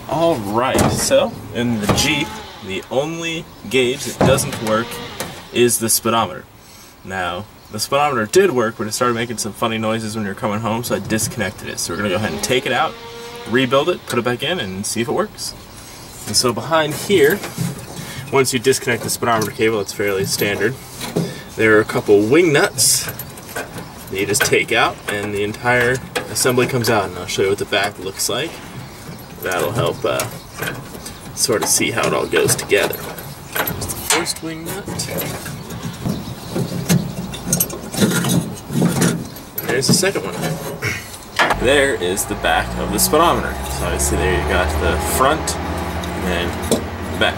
Alright, so in the Jeep, the only gauge that doesn't work is the speedometer. Now, the speedometer did work, but it started making some funny noises when you were coming home, so I disconnected it. So we're going to go ahead and take it out, rebuild it, put it back in, and see if it works. And so behind here, once you disconnect the speedometer cable, it's fairly standard. There are a couple wing nuts that you just take out, and the entire assembly comes out. And I'll show you what the back looks like. That'll help sort of see how it all goes together. There's the first wing nut. There's the second one. There is the back of the speedometer. So obviously there you got the front and then the back.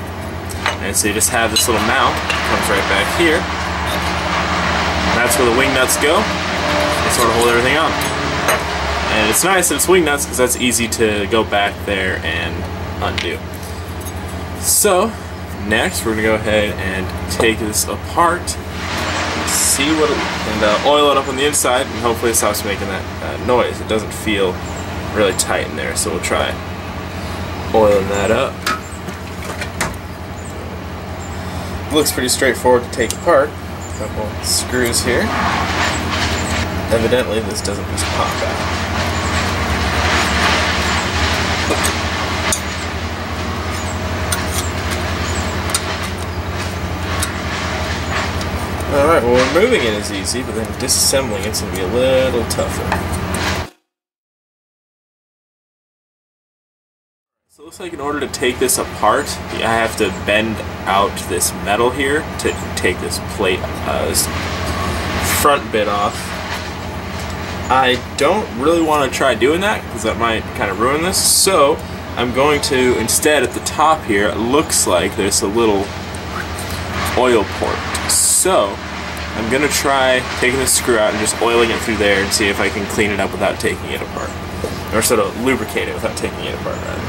And so you just have this little mount that comes right back here. That's where the wing nuts go. They sort of hold everything on. And it's nice that it's wing nuts because that's easy to go back there and undo. So next we're going to go ahead and take this apart, see what and oil it up on the inside, and hopefully it stops making that noise. It doesn't feel really tight in there, so we'll try oiling that up. It looks pretty straightforward to take apart. A couple screws here. Evidently this doesn't just pop out. Alright, well, removing it is easy, but then disassembling it's going to be a little tougher. So it looks like in order to take this apart, I have to bend out this metal here to take this plate, this front bit off. I don't really want to try doing that because that might kind of ruin this, so I'm going to, instead at the top here, it looks like there's a little oil port. So I'm going to try taking this screw out and just oiling it through there and see if I can clean it up without taking it apart. Or sort of lubricate it without taking it apart, rather.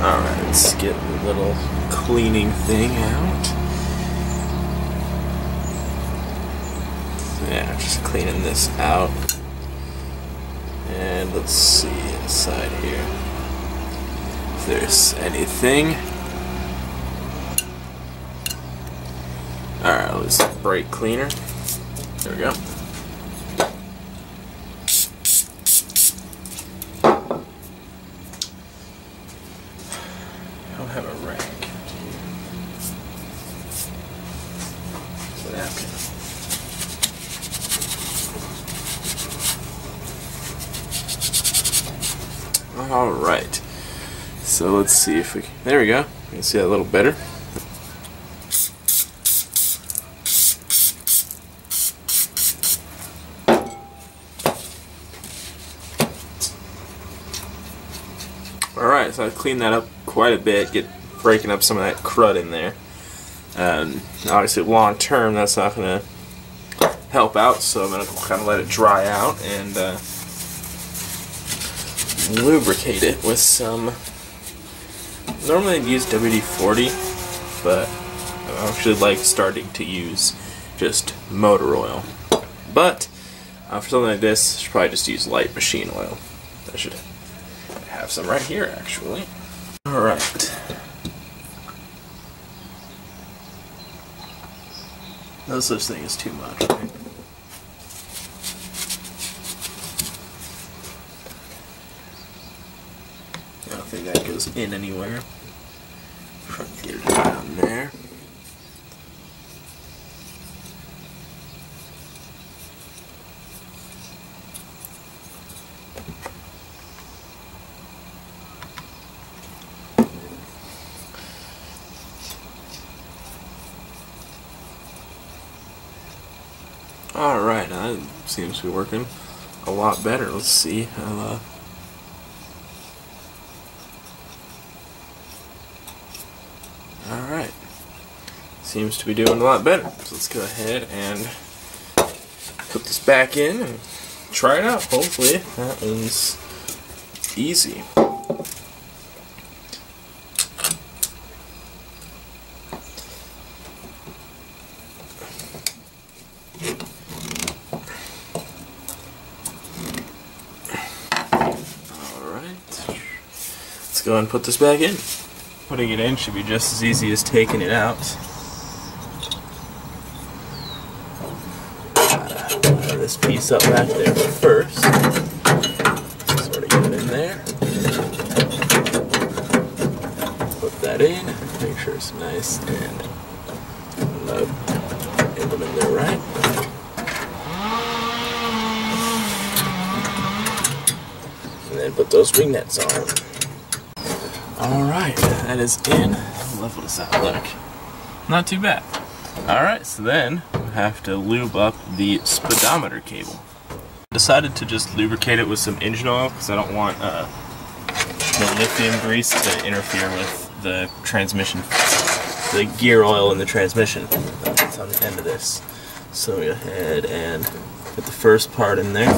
Alright, let's get the little cleaning thing out. Yeah, just cleaning this out. And let's see inside here if there's anything. Alright, let's brake cleaner. There we go. I don't have a rag. It's a napkin. Alright, so let's see if we can, there we go, you can see that a little better. Alright, so I cleaned that up quite a bit, breaking up some of that crud in there. Obviously long term that's not going to help out, so I'm going to kind of let it dry out and lubricate it with some, normally I'd use WD-40, but I actually like starting to use just motor oil. But for something like this, I should probably just use light machine oil. I should have some right here, actually. Alright. No such thing as too much, right? I don't think that goes in anywhere. Try to get it down there. Alright, now that seems to be working a lot better. Let's see how alright. Seems to be doing a lot better. So let's go ahead and put this back in and try it out. Hopefully that one's easy. go ahead and put this back in. Putting it in should be just as easy as taking it out. Gotta this piece up back there first. Sort of get it in there. Put that in. Make sure it's nice and get them in there right. And then put those ring nets on. Alright, that is in. How level does that look? Not too bad. Alright, so then we have to lube up the speedometer cable. Decided to just lubricate it with some engine oil because I don't want the lithium grease to interfere with the transmission, the gear oil in the transmission. That's on the end of this. So we go ahead and put the first part in there.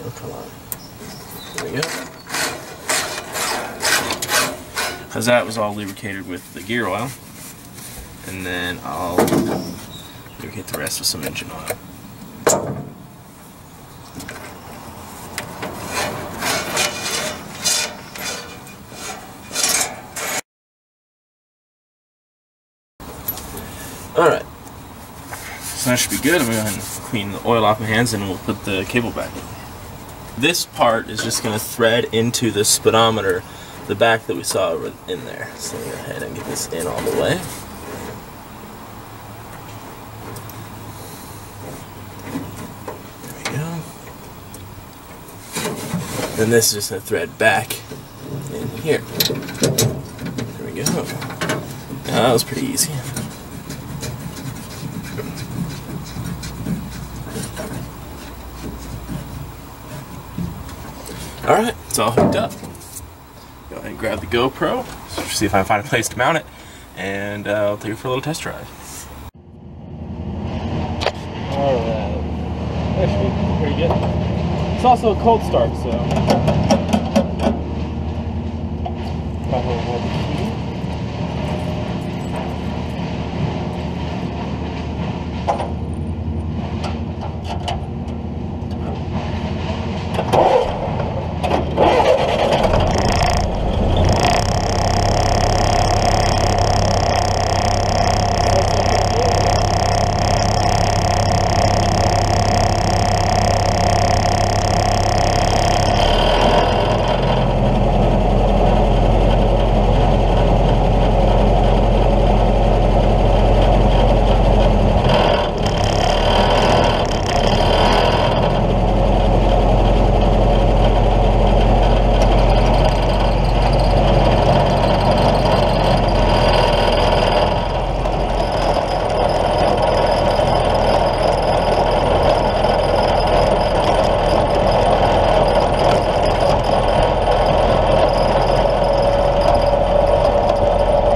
Oh, come on. There we go. Because that was all lubricated with the gear oil. And then I'll lubricate the rest with some engine oil. Alright, so that should be good. I'm going to go ahead and clean the oil off my hands and we'll put the cable back in. This part is just going to thread into the speedometer, the back that we saw over in there. So go ahead and get this in all the way. There we go. Then this is just going to thread back in here. There we go. Now, that was pretty easy. Alright, it's all hooked up. Go ahead and grab the GoPro, see if I can find a place to mount it, and I'll take it for a little test drive. Alright, that should be pretty good. It's also a cold start, so...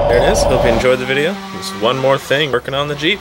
There it is. Hope you enjoyed the video. Just one more thing working on the Jeep.